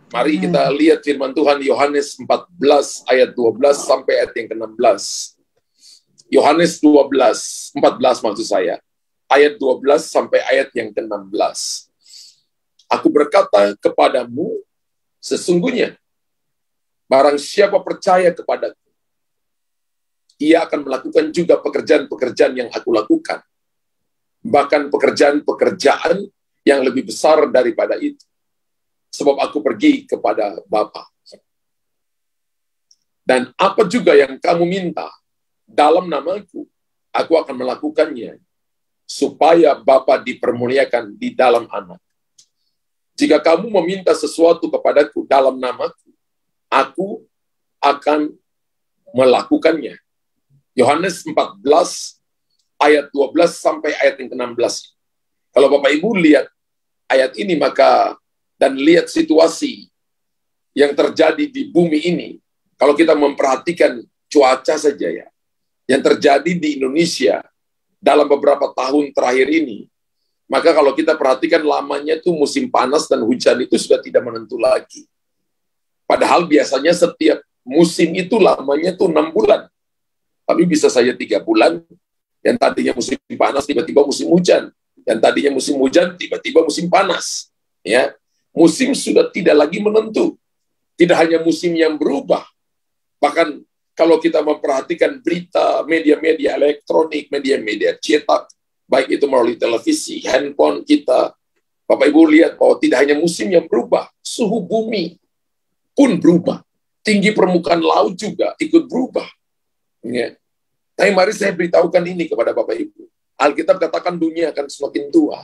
Mari kita lihat firman Tuhan Yohanes 14 ayat 12 sampai ayat yang ke-16. Yohanes 14 maksud saya. Ayat 12 sampai ayat yang ke-16. Aku berkata kepadamu, sesungguhnya barang siapa percaya kepadaku, ia akan melakukan juga pekerjaan-pekerjaan yang aku lakukan. Bahkan pekerjaan-pekerjaan yang lebih besar daripada itu. Sebab aku pergi kepada Bapa. Dan apa juga yang kamu minta dalam namaku, aku akan melakukannya, supaya Bapa dipermuliakan di dalam Anak. Jika kamu meminta sesuatu kepadaku dalam namaku, aku akan melakukannya. Yohanes 14 ayat 12 sampai ayat yang ke-16. Kalau Bapak Ibu lihat ayat ini dan lihat situasi yang terjadi di bumi ini, kalau kita memperhatikan cuaca saja ya, yang terjadi di Indonesia dalam beberapa tahun terakhir ini, maka kalau kita perhatikan lamanya itu musim panas dan hujan itu sudah tidak menentu lagi. Padahal biasanya setiap musim itu lamanya itu 6 bulan. Tapi bisa saja 3 bulan, yang tadinya musim panas tiba-tiba musim hujan, yang tadinya musim hujan tiba-tiba musim panas. Ya, musim sudah tidak lagi menentu. Tidak hanya musim yang berubah. Bahkan kalau kita memperhatikan berita, media-media elektronik, media-media cetak, baik itu melalui televisi, handphone kita, Bapak Ibu lihat bahwa tidak hanya musim yang berubah, suhu bumi pun berubah. Tinggi permukaan laut juga ikut berubah. Ya. Tapi mari saya beritahukan ini kepada Bapak Ibu. Alkitab katakan dunia akan semakin tua.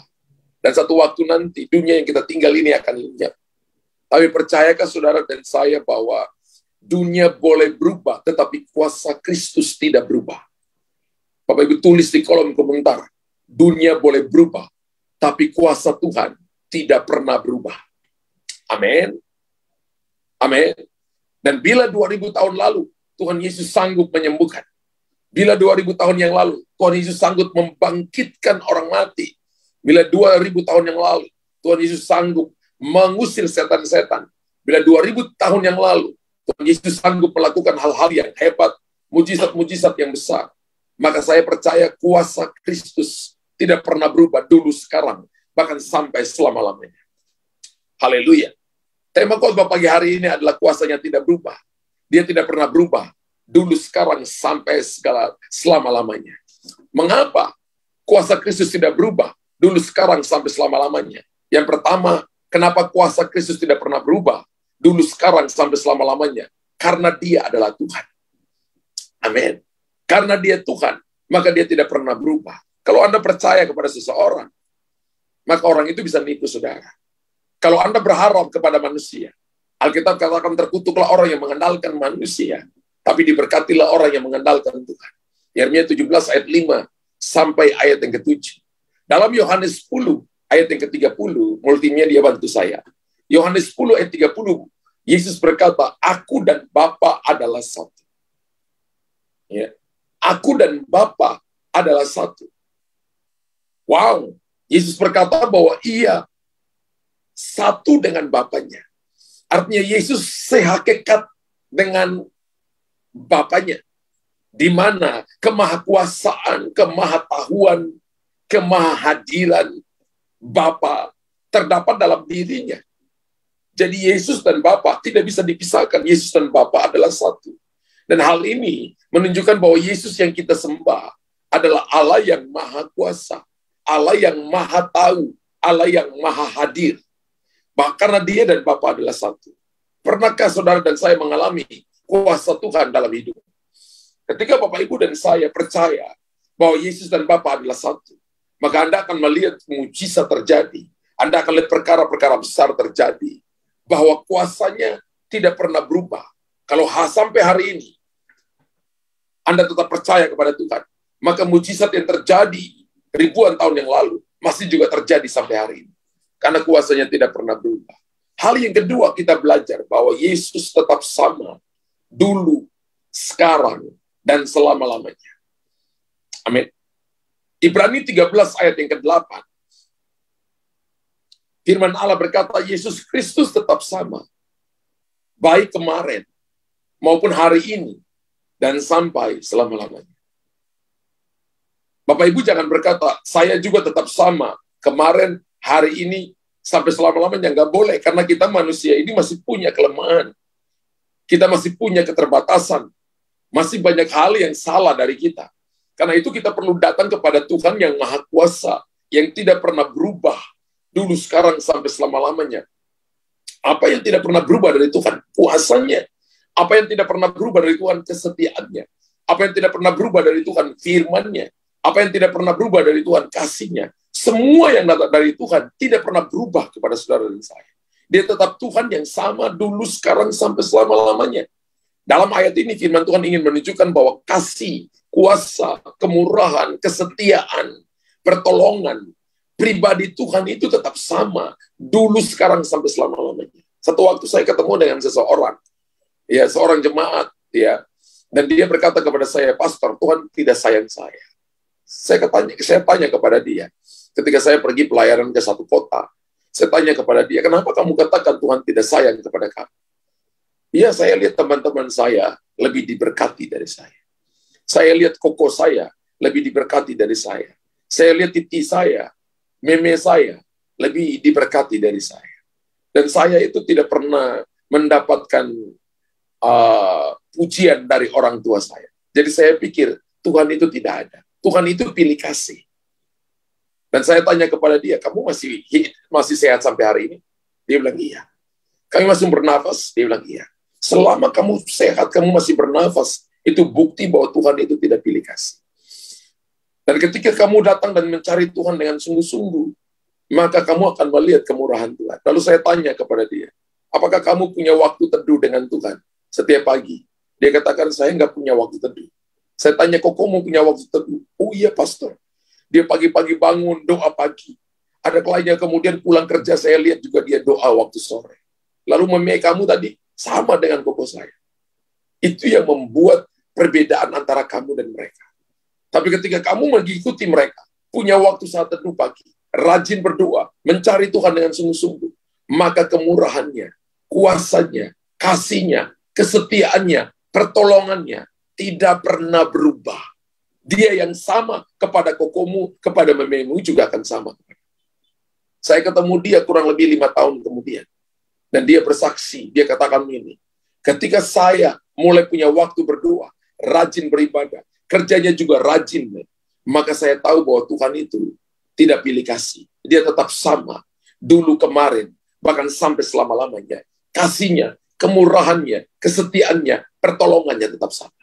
Dan satu waktu nanti, dunia yang kita tinggal ini akan lenyap. Tapi percayakah saudara dan saya bahwa dunia boleh berubah, tetapi kuasa Kristus tidak berubah. Bapak Ibu tulis di kolom komentar, dunia boleh berubah, tapi kuasa Tuhan tidak pernah berubah. Amin. Amin. Dan bila 2000 tahun lalu, Tuhan Yesus sanggup menyembuhkan. Bila 2000 tahun yang lalu, Tuhan Yesus sanggup membangkitkan orang mati. Bila 2000 tahun yang lalu, Tuhan Yesus sanggup mengusir setan-setan. Bila 2000 tahun yang lalu, Tuhan Yesus sanggup melakukan hal-hal yang hebat, mujizat-mujizat yang besar. Maka saya percaya kuasa Kristus tidak pernah berubah dulu, sekarang, bahkan sampai selama-lamanya. Haleluya. Tema khotbah pagi hari ini adalah kuasanya tidak berubah. Dia tidak pernah berubah dulu, sekarang, sampai selama-lamanya. Mengapa kuasa Kristus tidak berubah dulu, sekarang, sampai selama-lamanya? Yang pertama, kenapa kuasa Kristus tidak pernah berubah dulu, sekarang, sampai selama-lamanya? Karena dia adalah Tuhan. Amin. Karena dia Tuhan, maka dia tidak pernah berubah. Kalau Anda percaya kepada seseorang, maka orang itu bisa nipu saudara. Kalau Anda berharap kepada manusia, Alkitab katakan terkutuklah orang yang mengandalkan manusia, tapi diberkatilah orang yang mengandalkan Tuhan. Yeremia 17 ayat 5 sampai ayat yang ke-7. Dalam Yohanes 10 ayat yang ke-30, multimedia bantu saya. Yohanes 10 ayat 30, Yesus berkata, aku dan Bapa adalah satu. Ya. Aku dan Bapa adalah satu. Wow, Yesus berkata bahwa ia satu dengan Bapanya. Artinya Yesus sehakikat dengan Bapanya. Di mana kemahakuasaan, kemahatahuan, kemahadiran Bapa terdapat dalam dirinya. Jadi Yesus dan Bapa tidak bisa dipisahkan. Yesus dan Bapa adalah satu. Dan hal ini menunjukkan bahwa Yesus yang kita sembah adalah Allah yang maha kuasa, Allah yang maha tahu, Allah yang maha hadir. Bahkan karena dia dan Bapa adalah satu. Pernahkah saudara dan saya mengalami kuasa Tuhan dalam hidup? Ketika Bapak Ibu dan saya percaya bahwa Yesus dan Bapa adalah satu, maka Anda akan melihat mujizat terjadi. Anda akan lihat perkara-perkara besar terjadi. Bahwa kuasanya tidak pernah berubah. Kalau sampai hari ini, Anda tetap percaya kepada Tuhan, maka mujizat yang terjadi ribuan tahun yang lalu masih juga terjadi sampai hari ini. Karena kuasanya tidak pernah berubah. Hal yang kedua, kita belajar bahwa Yesus tetap sama dulu, sekarang, dan selama-lamanya. Amin. Ibrani 13 ayat yang ke-8. Firman Allah berkata, Yesus Kristus tetap sama baik kemarin maupun hari ini dan sampai selama-lamanya. Bapak Ibu jangan berkata, saya juga tetap sama kemarin, hari ini, sampai selama-lamanya. Nggak boleh, karena kita manusia ini masih punya kelemahan. Kita masih punya keterbatasan. Masih banyak hal yang salah dari kita. Karena itu kita perlu datang kepada Tuhan yang Maha Kuasa, yang tidak pernah berubah dulu, sekarang, sampai selama-lamanya. Apa yang tidak pernah berubah dari Tuhan? Kuasanya. Apa yang tidak pernah berubah dari Tuhan? Kesetiaannya. Apa yang tidak pernah berubah dari Tuhan? Firman-Nya. Apa yang tidak pernah berubah dari Tuhan? Kasih-Nya. Semua yang datang dari Tuhan tidak pernah berubah kepada saudara dan saya. Dia tetap Tuhan yang sama dulu, sekarang, sampai selama-lamanya. Dalam ayat ini firman Tuhan ingin menunjukkan bahwa kasih, kuasa, kemurahan, kesetiaan, pertolongan, pribadi Tuhan itu tetap sama dulu, sekarang, sampai selama-lamanya. Satu waktu saya ketemu dengan seseorang, ya, seorang jemaat, ya, dan dia berkata kepada saya, "Pastor, Tuhan tidak sayang saya." Saya tanya kepada dia, ketika saya pergi pelayanan ke satu kota, saya tanya kepada dia, "Kenapa kamu katakan Tuhan tidak sayang kepada kamu?" Iya, saya lihat teman-teman saya lebih diberkati dari saya. Saya lihat koko saya lebih diberkati dari saya. Saya lihat titi saya, meme saya lebih diberkati dari saya. Dan saya itu tidak pernah mendapatkan pujian dari orang tua saya. Jadi saya pikir Tuhan itu tidak ada. Tuhan itu pilih kasih. Dan saya tanya kepada dia, "Kamu masih sehat sampai hari ini?" Dia bilang, "Iya." "Kami masih bernafas?" Dia bilang, "Iya." Selama kamu sehat, kamu masih bernafas, itu bukti bahwa Tuhan itu tidak pilih kasih. Dan ketika kamu datang dan mencari Tuhan dengan sungguh-sungguh, maka kamu akan melihat kemurahan Tuhan. Lalu saya tanya kepada dia, "Apakah kamu punya waktu teduh dengan Tuhan setiap pagi?" Dia katakan, "Saya nggak punya waktu teduh." Saya tanya, "Kok kamu punya waktu teduh?" "Oh iya, Pastor." Dia pagi-pagi bangun, doa pagi. Ada kalanya kemudian pulang kerja, saya lihat juga dia doa waktu sore. Lalu meme kamu tadi sama dengan koko saya. Itu yang membuat perbedaan antara kamu dan mereka. Tapi ketika kamu mengikuti mereka, punya waktu saat teduh pagi, rajin berdoa, mencari Tuhan dengan sungguh-sungguh, maka kemurahannya, kuasanya, kasihnya, kesetiaannya, pertolongannya tidak pernah berubah. Dia yang sama kepada kokomu, kepada mememu juga akan sama. Saya ketemu dia kurang lebih 5 tahun kemudian. Dan dia bersaksi, dia katakan ini, "Ketika saya mulai punya waktu berdoa, rajin beribadah, kerjanya juga rajin, maka saya tahu bahwa Tuhan itu tidak pilih kasih. Dia tetap sama, dulu kemarin, bahkan sampai selama-lamanya. Kasihnya, kemurahannya, kesetiaannya, pertolongannya tetap sama."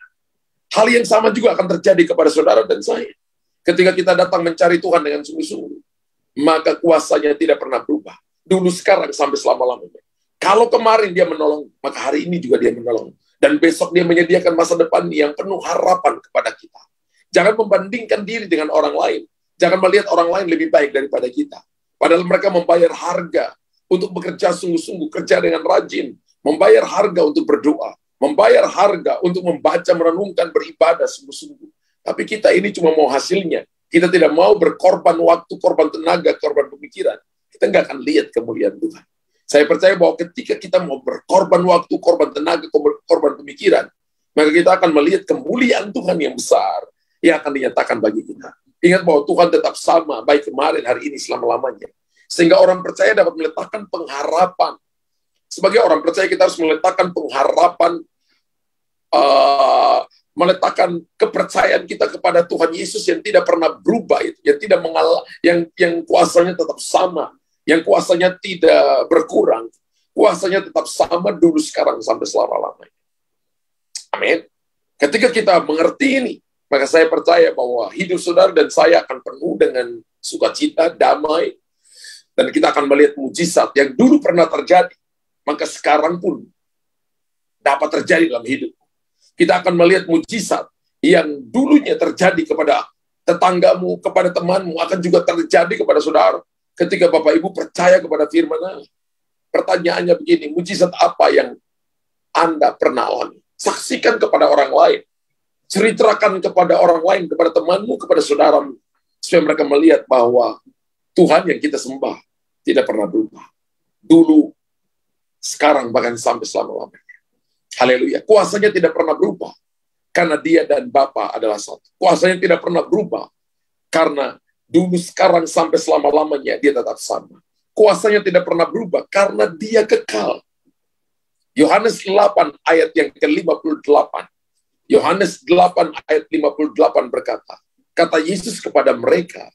Hal yang sama juga akan terjadi kepada saudara dan saya. Ketika kita datang mencari Tuhan dengan sungguh-sungguh, maka kuasanya tidak pernah berubah. Dulu, sekarang, sampai selama-lamanya. Kalau kemarin dia menolong, maka hari ini juga dia menolong. Dan besok dia menyediakan masa depan yang penuh harapan kepada kita. Jangan membandingkan diri dengan orang lain. Jangan melihat orang lain lebih baik daripada kita. Padahal mereka membayar harga untuk bekerja sungguh-sungguh, kerja dengan rajin, membayar harga untuk berdoa, membayar harga untuk membaca, merenungkan, beribadah sungguh-sungguh. Tapi kita ini cuma mau hasilnya. Kita tidak mau berkorban waktu, korban tenaga, korban pemikiran. Kita nggak akan lihat kemuliaan Tuhan. Saya percaya bahwa ketika kita mau berkorban waktu, korban tenaga, korban pemikiran, maka kita akan melihat kemuliaan Tuhan yang besar yang akan dinyatakan bagi kita. Ingat bahwa Tuhan tetap sama, baik kemarin, hari ini, selama-lamanya. Sehingga orang percaya dapat meletakkan pengharapan. Sebagai orang percaya kita harus meletakkan pengharapan, meletakkan kepercayaan kita kepada Tuhan Yesus yang tidak pernah berubah, yang tidak yang kuasanya tetap sama, yang kuasanya tidak berkurang, kuasanya tetap sama dulu, sekarang, sampai selama-lamanya. Amin. Ketika kita mengerti ini, maka saya percaya bahwa hidup saudara dan saya akan penuh dengan sukacita, damai, dan kita akan melihat mujizat yang dulu pernah terjadi, maka sekarang pun dapat terjadi dalam hidup. Kita akan melihat mujizat yang dulunya terjadi kepada tetanggamu, kepada temanmu, akan juga terjadi kepada saudara. Ketika Bapak Ibu percaya kepada firman Allah. Pertanyaannya begini, mujizat apa yang Anda pernah alami? Saksikan kepada orang lain. Ceritakan kepada orang lain, kepada temanmu, kepada saudaramu. Supaya mereka melihat bahwa Tuhan yang kita sembah tidak pernah berubah. Dulu, sekarang, bahkan sampai selama-lamanya. Haleluya. Kuasanya tidak pernah berubah. Karena dia dan Bapa adalah satu. Kuasanya tidak pernah berubah. Karena dulu, sekarang, sampai selama-lamanya dia tetap sama. Kuasanya tidak pernah berubah karena dia kekal. Yohanes 8 ayat yang ke-58. Yohanes 8 ayat 58 berkata, kata Yesus kepada mereka,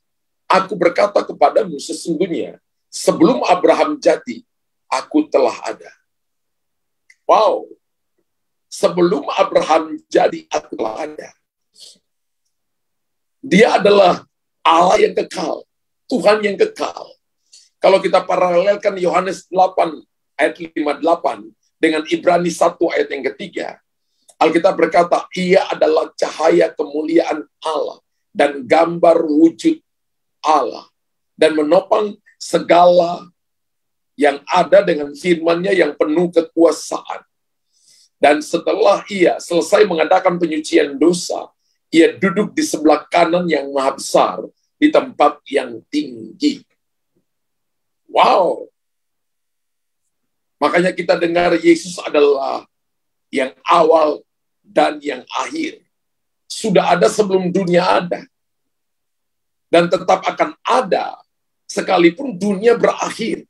aku berkata kepadamu sesungguhnya, sebelum Abraham jadi, aku telah ada. Wow. Sebelum Abraham jadi, aku telah ada. Dia adalah Allah yang kekal. Tuhan yang kekal. Kalau kita paralelkan Yohanes 8 ayat 58 dengan Ibrani 1 ayat yang ketiga, Alkitab berkata, ia adalah cahaya kemuliaan Allah dan gambar wujud Allah, dan menopang segala yang ada dengan firman-Nya yang penuh kekuasaan. Dan setelah ia selesai mengadakan penyucian dosa, ia duduk di sebelah kanan yang maha besar, di tempat yang tinggi. Wow. Makanya kita dengar Yesus adalah yang awal dan yang akhir. Sudah ada sebelum dunia ada. Dan tetap akan ada sekalipun dunia berakhir.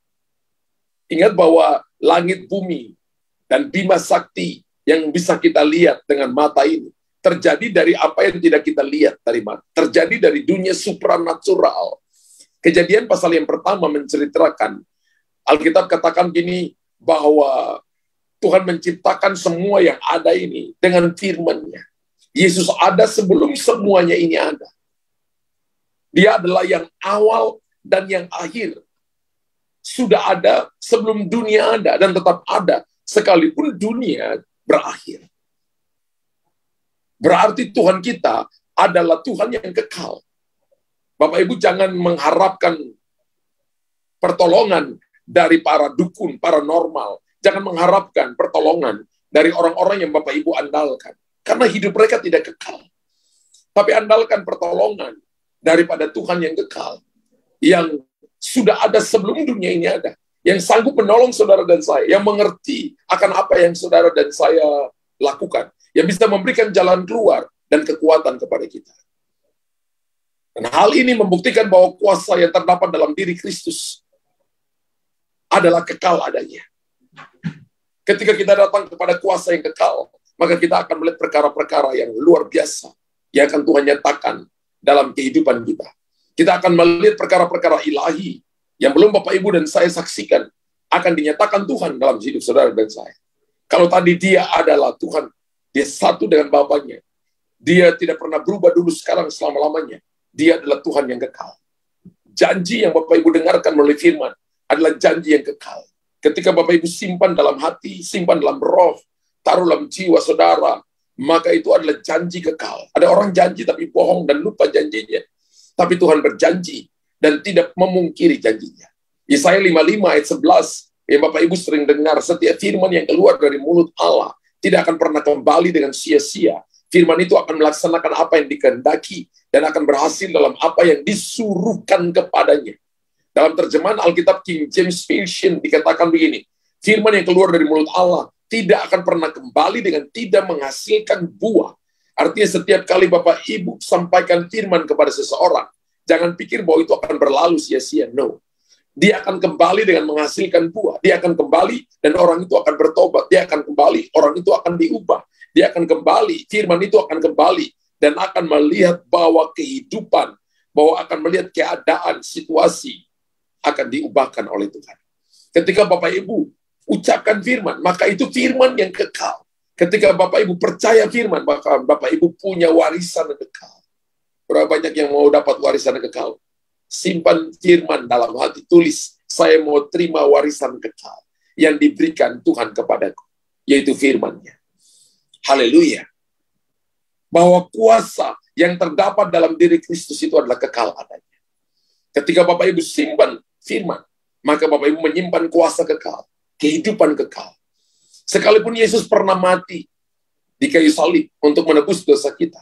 Ingat bahwa langit bumi dan Bima Sakti yang bisa kita lihat dengan mata ini terjadi dari apa yang tidak kita lihat dari mata. Terjadi dari dunia supranatural. Kejadian pasal yang pertama menceritakan, Alkitab katakan gini, bahwa Tuhan menciptakan semua yang ada ini dengan firman-Nya. Yesus ada sebelum semuanya ini ada. Dia adalah yang awal dan yang akhir. Sudah ada sebelum dunia ada dan tetap ada sekalipun dunia berakhir. Berarti Tuhan kita adalah Tuhan yang kekal. Bapak Ibu jangan mengharapkan pertolongan dari para dukun, paranormal. Jangan mengharapkan pertolongan dari orang-orang yang Bapak Ibu andalkan. Karena hidup mereka tidak kekal. Tapi andalkan pertolongan daripada Tuhan yang kekal. Yang sudah ada sebelum dunia ini ada. Yang sanggup menolong saudara dan saya. Yang mengerti akan apa yang saudara dan saya lakukan. Yang bisa memberikan jalan keluar dan kekuatan kepada kita. Dan hal ini membuktikan bahwa kuasa yang terdapat dalam diri Kristus adalah kekal adanya. Ketika kita datang kepada kuasa yang kekal, maka kita akan melihat perkara-perkara yang luar biasa yang akan Tuhan nyatakan dalam kehidupan kita. Kita akan melihat perkara-perkara ilahi yang belum Bapak Ibu dan saya saksikan akan dinyatakan Tuhan dalam hidup saudara dan saya. Kalau tadi dia adalah Tuhan, dia satu dengan Bapaknya. Dia tidak pernah berubah dulu, sekarang, selama-lamanya. Dia adalah Tuhan yang kekal. Janji yang Bapak Ibu dengarkan melalui firman adalah janji yang kekal. Ketika Bapak Ibu simpan dalam hati, simpan dalam roh, taruh dalam jiwa saudara, maka itu adalah janji kekal. Ada orang janji tapi bohong dan lupa janjinya. Tapi Tuhan berjanji dan tidak memungkiri janjinya. Yesaya 55 ayat 11, yang Bapak Ibu sering dengar, setiap firman yang keluar dari mulut Allah tidak akan pernah kembali dengan sia-sia. Firman itu akan melaksanakan apa yang dikehendaki dan akan berhasil dalam apa yang disuruhkan kepadanya. Dalam terjemahan Alkitab King James Version dikatakan begini, firman yang keluar dari mulut Allah tidak akan pernah kembali dengan tidak menghasilkan buah. Artinya setiap kali Bapak Ibu sampaikan firman kepada seseorang, jangan pikir bahwa itu akan berlalu sia-sia. No. Dia akan kembali dengan menghasilkan buah. Dia akan kembali dan orang itu akan bertobat. Dia akan kembali, orang itu akan diubah. Dia akan kembali, firman itu akan kembali dan akan melihat bahwa kehidupan, bahwa akan melihat keadaan, situasi akan diubahkan oleh Tuhan. Ketika Bapak Ibu ucapkan firman, maka itu firman yang kekal. Ketika Bapak Ibu percaya firman, maka Bapak Ibu punya warisan yang kekal. Berapa banyak yang mau dapat warisan yang kekal? Simpan firman dalam hati, tulis, saya mau terima warisan kekal yang diberikan Tuhan kepadaku, yaitu firman-Nya. Haleluya. Bahwa kuasa yang terdapat dalam diri Kristus itu adalah kekal adanya. Ketika Bapak Ibu simpan firman, maka Bapak Ibu menyimpan kuasa kekal, kehidupan kekal. Sekalipun Yesus pernah mati di kayu salib untuk menebus dosa kita,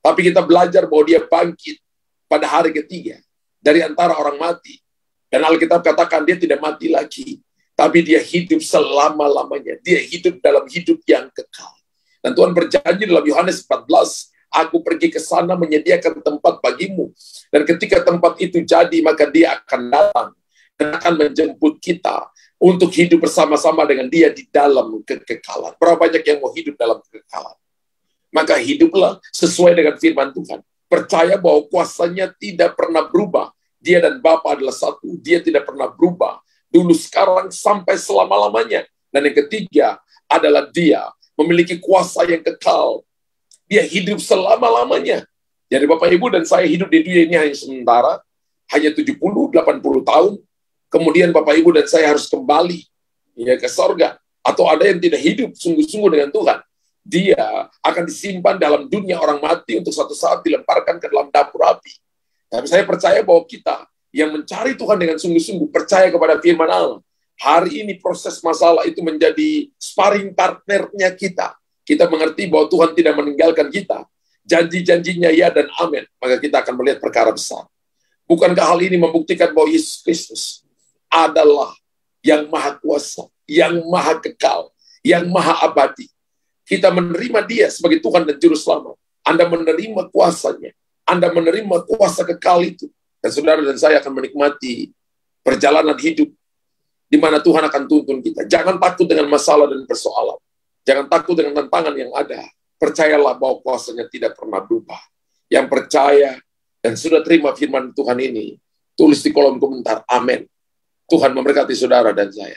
tapi kita belajar bahwa dia bangkit pada hari ketiga dari antara orang mati. Dan Alkitab katakan dia tidak mati lagi, tapi dia hidup selama-lamanya. Dia hidup dalam hidup yang kekal. Dan Tuhan berjanji dalam Yohanes 14, aku pergi ke sana menyediakan tempat bagimu. Dan ketika tempat itu jadi, maka dia akan datang dan akan menjemput kita untuk hidup bersama-sama dengan dia di dalam kekekalan. Berapa banyak yang mau hidup dalam kekekalan? Maka hiduplah sesuai dengan firman Tuhan. Percaya bahwa kuasanya tidak pernah berubah. Dia dan Bapa adalah satu. Dia tidak pernah berubah. Dulu, sekarang, sampai selama-lamanya. Dan yang ketiga adalah dia memiliki kuasa yang kekal. Dia hidup selama-lamanya. Jadi Bapak Ibu dan saya hidup di dunia ini hanya sementara, hanya 70-80 tahun. Kemudian Bapak Ibu dan saya harus kembali ya ke sorga. Atau ada yang tidak hidup sungguh-sungguh dengan Tuhan. Dia akan disimpan dalam dunia orang mati untuk suatu saat dilemparkan ke dalam dapur api. Tapi saya percaya bahwa kita yang mencari Tuhan dengan sungguh-sungguh, percaya kepada firman Allah, hari ini proses masalah itu menjadi sparring partnernya kita. Kita mengerti bahwa Tuhan tidak meninggalkan kita. Janji-janjinya ya dan amin. Maka kita akan melihat perkara besar. Bukankah hal ini membuktikan bahwa Yesus Kristus adalah yang maha kuasa, yang maha kekal, yang maha abadi. Kita menerima dia sebagai Tuhan dan Juru Selamat. Anda menerima kuasanya. Anda menerima kuasa kekal itu. Dan saudara dan saya akan menikmati perjalanan hidup di mana Tuhan akan tuntun kita. Jangan takut dengan masalah dan persoalan. Jangan takut dengan tantangan yang ada. Percayalah bahwa kuasanya tidak pernah berubah. Yang percaya dan sudah terima firman Tuhan ini, tulis di kolom komentar, amin. Tuhan memberkati saudara dan saya.